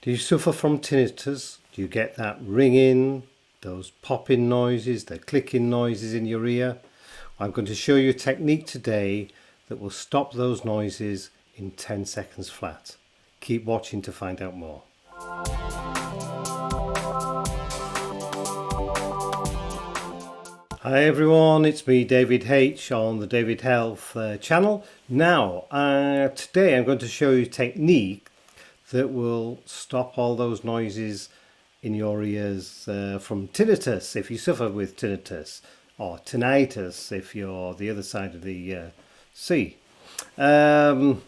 Do you suffer from tinnitus? Do you get that ringing, those popping noises, the clicking noises in your ear? I'm going to show you a technique today that will stop those noises in 10 seconds flat. Keep watching to find out more. Hi everyone, it's me David H on the David Health channel. Now today I'm going to show you a technique that will stop all those noises in your ears from tinnitus if you suffer with tinnitus, or tinnitus if you're the other side of the sea. Now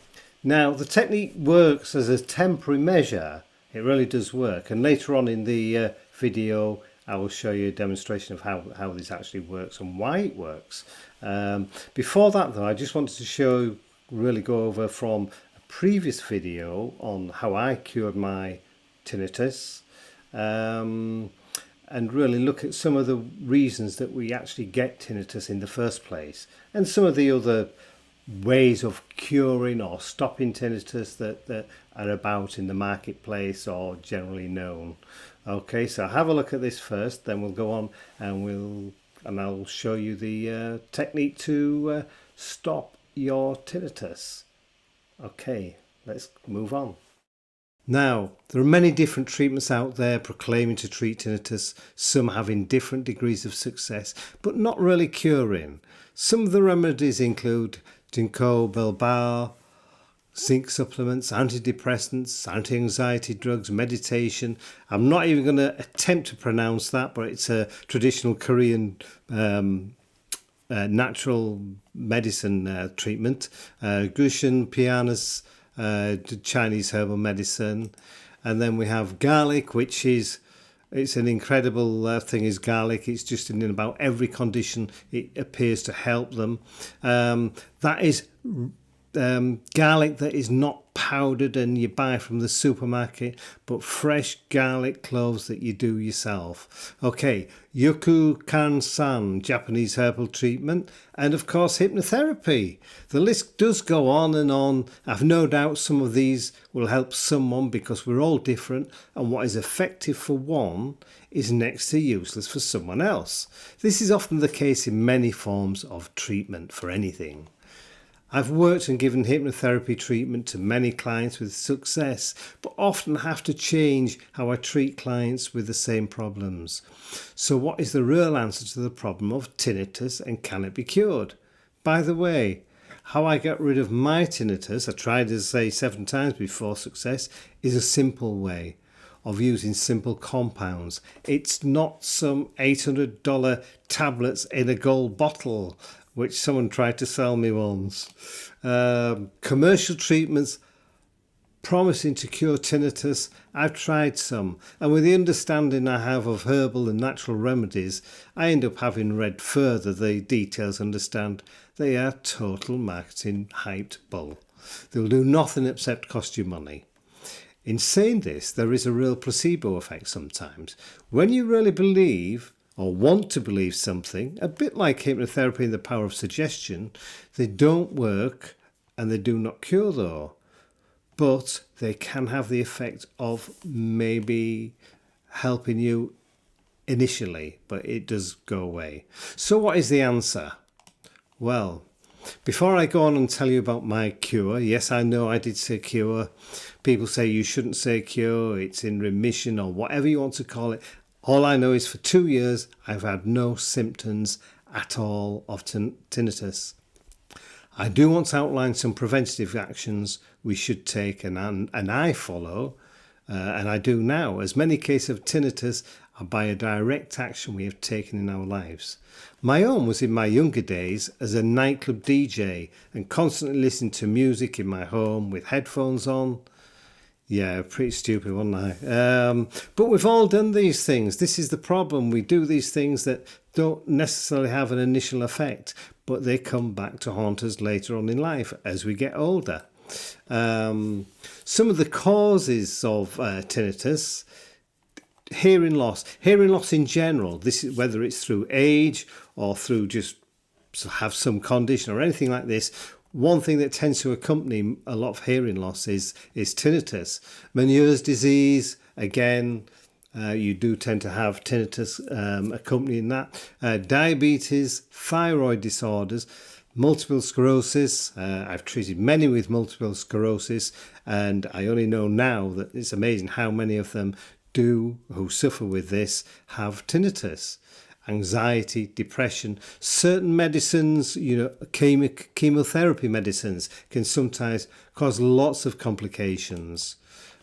the technique works as a temporary measure. It really does work, and later on in the video I will show you a demonstration of how this actually works and why it works. Before that though, I just wanted to go over from a previous video on how I cured my tinnitus, and really look at some of the reasons that we actually get tinnitus in the first place, and some of the other ways of curing or stopping tinnitus that are about in the marketplace or generally known. Okay, so have a look at this first, then we'll go on and I'll show you the technique to stop your tinnitus. Okay, let's move on. Now, there are many different treatments out there proclaiming to treat tinnitus, some having different degrees of success, but not really curing. Some of the remedies include ginkgo biloba, zinc supplements, antidepressants, anti-anxiety drugs, meditation. I'm not even going to attempt to pronounce that, but it's a traditional Korean natural medicine treatment. Gushin, pianas, Chinese herbal medicine. And then we have garlic, which is it's an incredible thing is garlic. It's just in about every condition it appears to help them. That is garlic that is not powdered and you buy from the supermarket, but fresh garlic cloves that you do yourself. Okay, Yoku Kan-san, Japanese herbal treatment, and of course hypnotherapy. The list does go on and on. I've no doubt some of these will help someone because we're all different, and what is effective for one is next to useless for someone else. This is often the case in many forms of treatment for anything. I've worked and given hypnotherapy treatment to many clients with success, but often have to change how I treat clients with the same problems. So what is the real answer to the problem of tinnitus, and can it be cured? By the way, how I get rid of my tinnitus, I tried to say 7 times before success, is a simple way of using simple compounds. It's not some $800 tablets in a gold bottle, which someone tried to sell me once. Commercial treatments promising to cure tinnitus, I've tried some, and with the understanding I have of herbal and natural remedies, I end up having read further the details, understand they are total marketing hyped bull. They'll do nothing except cost you money. In saying this, there is a real placebo effect sometimes. When you really believe or want to believe something, a bit like hypnotherapy and the power of suggestion, they don't work and they do not cure though. But they can have the effect of maybe helping you initially, but it does go away. So what is the answer? Well, before I go on and tell you about my cure, yes, I know I did say cure. People say you shouldn't say cure, it's in remission or whatever you want to call it. All I know is for 2 years I've had no symptoms at all of tinnitus. I do want to outline some preventative actions we should take and I follow, and I do now, as many cases of tinnitus are by a direct action we have taken in our lives. My own was in my younger days as a nightclub DJ and constantly listening to music in my home with headphones on. Yeah, pretty stupid, wasn't I? But we've all done these things. This is the problem. We do these things that don't necessarily have an initial effect, but they come back to haunt us later on in life as we get older. Some of the causes of tinnitus: hearing loss in general. This is whether it's through age or through just have some condition or anything like this. one thing that tends to accompany a lot of hearing loss is tinnitus. Meniere's disease, again, you do tend to have tinnitus accompanying that. Diabetes, thyroid disorders, multiple sclerosis. I've treated many with multiple sclerosis, and I only know now that it's amazing how many of them who suffer with this have tinnitus. Anxiety, depression, certain medicines, chemotherapy medicines can sometimes cause lots of complications.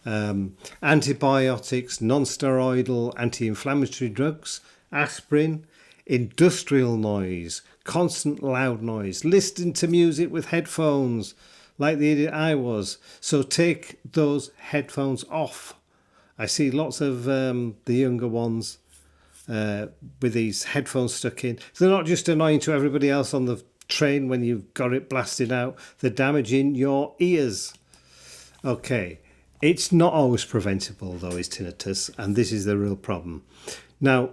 Antibiotics, non-steroidal anti-inflammatory drugs, aspirin, industrial noise, constant loud noise, listening to music with headphones like the idiot I was. So take those headphones off. I see lots of the younger ones with these headphones stuck in. They're not just annoying to everybody else on the train when you've got it blasted out, they're damaging your ears. Okay, it's not always preventable though, is tinnitus, and this is the real problem. Now,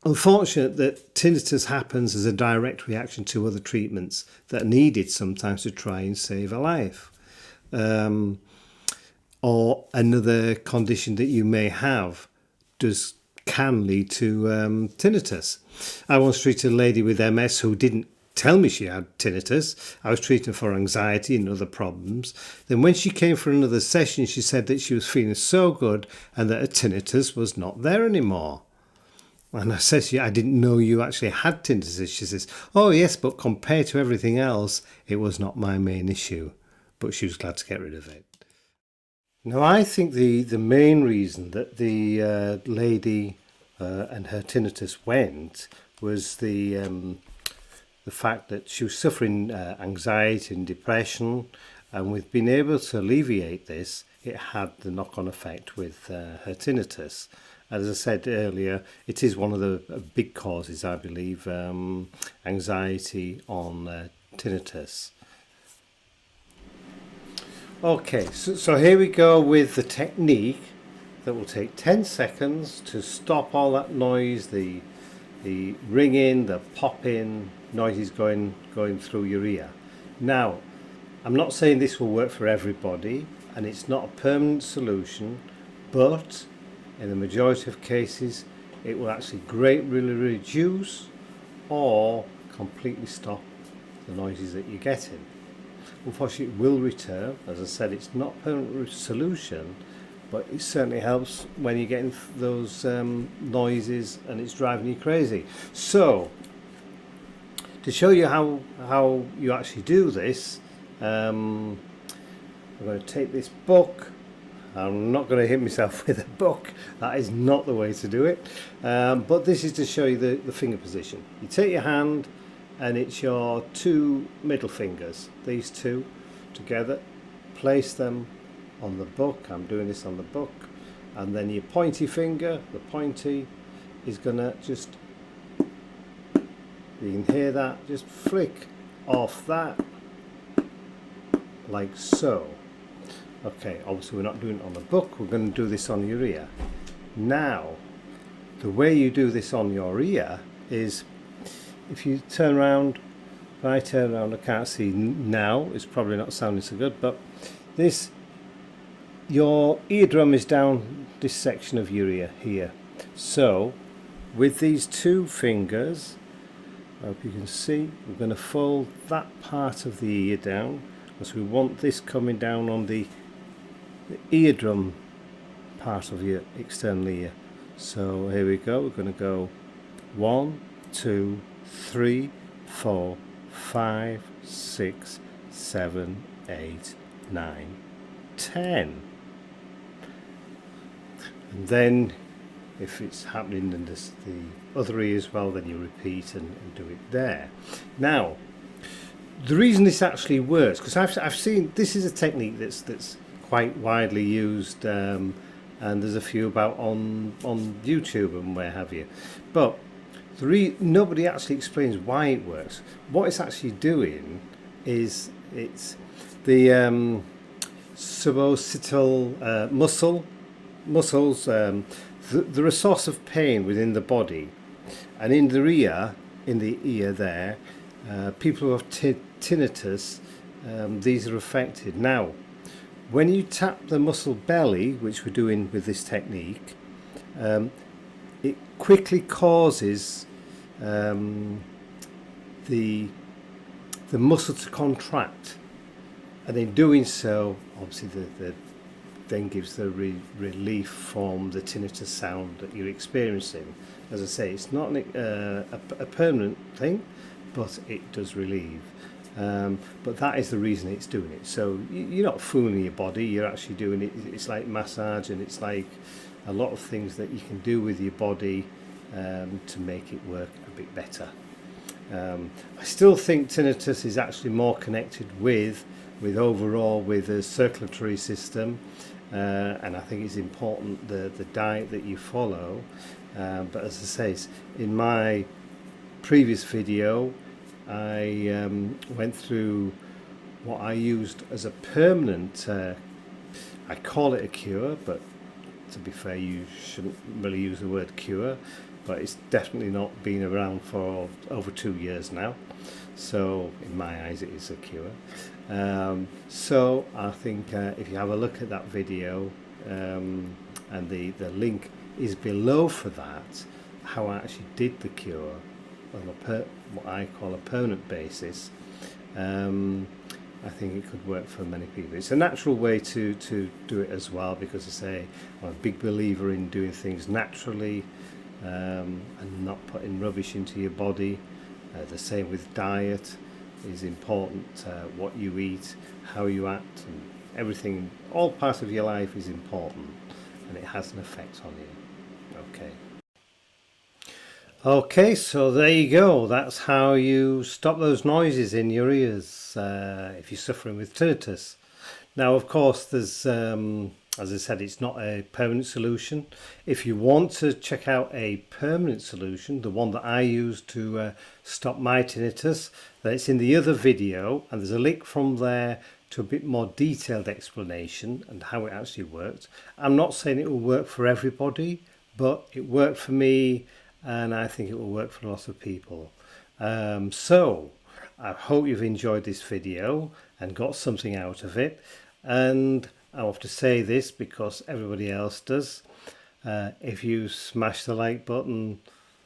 unfortunate that tinnitus happens as a direct reaction to other treatments that are needed sometimes to try and save a life. Or another condition that you may have can lead to tinnitus. I once treated a lady with MS who didn't tell me she had tinnitus. I was treating her for anxiety and other problems. Then when she came for another session, she said that she was feeling so good and that her tinnitus was not there anymore. And I said to her, I didn't know you actually had tinnitus. She says, oh yes, but compared to everything else, it was not my main issue. But she was glad to get rid of it. Now, I think the main reason that the lady and her tinnitus went was the fact that she was suffering anxiety and depression, and with being able to alleviate this, it had the knock-on effect with her tinnitus. As I said earlier, it is one of the big causes, I believe, anxiety on tinnitus. Okay, so here we go with the technique that will take 10 seconds to stop all that noise, the ringing, the popping, noises going through your ear. Now, I'm not saying this will work for everybody, and it's not a permanent solution, but in the majority of cases, it will actually greatly reduce or completely stop the noises that you're getting. Unfortunately, it will return. As I said, it's not a permanent solution, but it certainly helps when you're getting those noises and it's driving you crazy. So, to show you how you actually do this, I'm going to take this book. I'm not going to hit myself with a book. That is not the way to do it. But this is to show you the finger position. You take your hand, and it's your two middle fingers, these two together. Place them on the book. I'm doing this on the book. And then your pointy finger, the pointy, is going to just, you can hear that, just flick off that, like so. Okay, obviously we're not doing it on the book, we're going to do this on your ear. Now, the way you do this on your ear is, if you turn around, if I turn around, I can't see now, it's probably not sounding so good, but this, your eardrum is down this section of your ear here. So, with these two fingers, I hope you can see, we're going to fold that part of the ear down, because we want this coming down on the eardrum part of your external ear. So here we go, we're going to go 1, 2, 3, 4, 5, 6, 7, 8, 9, 10. And then if it's happening in the other ear as well, then you repeat and do it there. Now, the reason this actually works, because I've seen, this is a technique that's quite widely used, and there's a few about on YouTube and where have you, but nobody actually explains why it works. What it's actually doing is it's the suboccipital muscles. They're a source of pain within the body, and in the ear there, people who have tinnitus, these are affected. Now, when you tap the muscle belly, which we're doing with this technique, it quickly causes the muscle to contract, and in doing so, obviously the then gives the relief from the tinnitus sound that you're experiencing. As I say, it's not a permanent thing, but it does relieve. But that is the reason it's doing it. So you're not fooling your body, you're actually doing it. It's like massage, and it's like a lot of things that you can do with your body to make it work a bit better. I still think tinnitus is actually more connected with overall with the circulatory system, and I think it's important the diet that you follow. But as I say, in my previous video, I went through what I used as a permanent, I call it a cure, but to be fair, you shouldn't really use the word cure, but it's definitely not been around for over 2 years now. So in my eyes, it is a cure. So I think if you have a look at that video, and the link is below for that, how I actually did the cure on what I call a permanent basis, I think it could work for many people. It's a natural way to do it as well, because I say I'm a big believer in doing things naturally, and not putting rubbish into your body. The same with diet is important. What you eat, how you act, and everything, all parts of your life is important, and it has an effect on you. Okay, so there you go. That's how you stop those noises in your ears if you're suffering with tinnitus. Now, of course, there's, as I said, it's not a permanent solution. If you want to check out a permanent solution, the one that I use to stop my tinnitus, then it's in the other video, and there's a link from there to a bit more detailed explanation and how it actually works. I'm not saying it will work for everybody, but it worked for me, and I think it will work for lots of people. So I hope you've enjoyed this video and got something out of it. And I have to say this because everybody else does. If you smash the like button,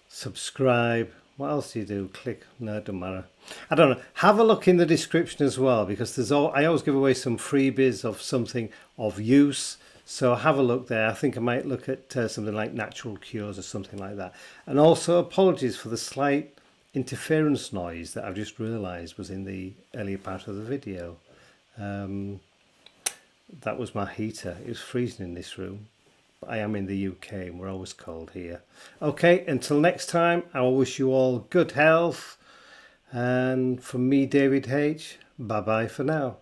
subscribe, what else do you do? Click, no, it doesn't matter. I don't know. Have a look in the description as well, because I always give away some freebies of something of use. So have a look there. I think I might look at something like natural cures or something like that. And also apologies for the slight interference noise that I've just realised was in the earlier part of the video. That was my heater. It was freezing in this room. But I am in the UK and we're always cold here. Okay, until next time, I will wish you all good health. And from me, David H, bye bye for now.